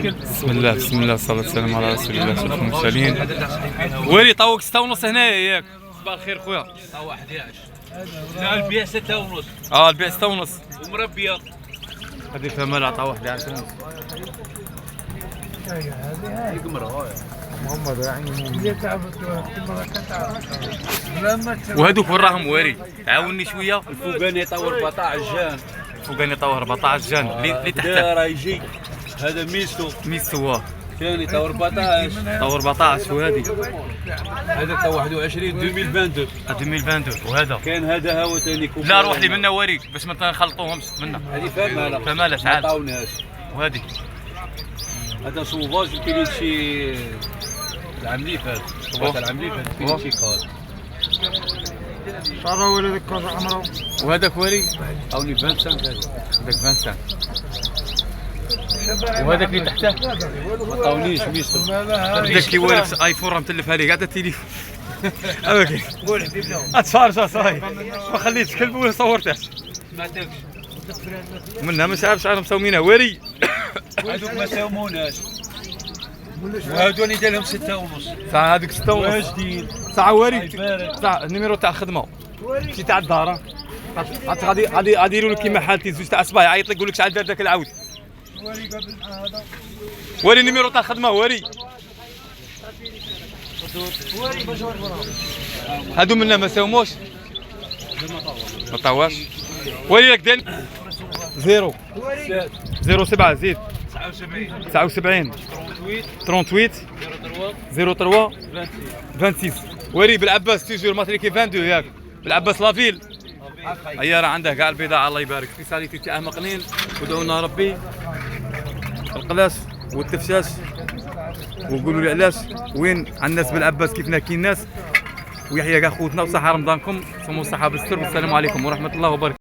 بسم الله الصلاة والسلام على رسول الله أشرف المرسلين. ويلي طوق 6 ونص هنايا ياك. صباح الخير خويا. طوع 11. لا البيع 6 ونص. البيع 6 ونص. ومربية. هذه فيها مالها طوع 11 ونص. هذه قمرة محمد يعني وهذوك وين راهم واري؟ عاوني شوية. الفوقاني طور 14 جان. فوقاني طور 14 جان اللي تحته. راه يجي. هذا ميستو واه. ثاني طور 14. طور 14 وهذه. هذا طور 21 2022. 2022 وهذا. كان هذا هو ثاني كوب. لا روح لي منا واري باش ما نخلطوهمش منا. هذه فمالة. فمالة شحال؟ ما عطاوناش. وهذه. هذا صوفاج يمكن شي العام اللي فات. صوفاج العام اللي فات يمكن شي كار. صار ولدك كذا عمره. وهذاك واري؟ عاوني 25 هذا. هذاك 25. وهذاك اللي تحته؟ ما عطاونيش ميستو. هذاك كي والف ايفون راه متلفها لي قاعده التليفون. هذاك اتفرج صاي ما خليتش كلب ولا صورتهاش. ما تاكش. منها ما عارفش انا مساومينها واري. هذوك ما ساوموناش. وهذو اللي دار لهم 6 ونص. ساعه هذيك 6 ونص. واجدين. ساعه واري. ساعه النيميرو تاع الخدمه. شي تاع الدار. غادي يديروا لك كيما حالتي زوج تاع الصباح يعيط لك يقول لك شحال دار ذاك العود. واري النيميرو تاع الخدمه واري. هادو منا ما ساوموش. ما طواش. واري لك دير 07 زيد 79 38 03 26. واري بالعباس تيجور ماتريكي 22 ياك بالعباس لافيل. هيا راه عنده كاع البضاعه الله يبارك في ساليتي تاعه مقنين. ودعونا ربي القلاش والتفشاش وقولوا لي علاش وين على الناس بالعباس كيفنا كاين ناس. ويحيى كاع خوتنا وصحه رمضانكم ثم الصحه بالستر والسلام عليكم ورحمه الله وبركاته.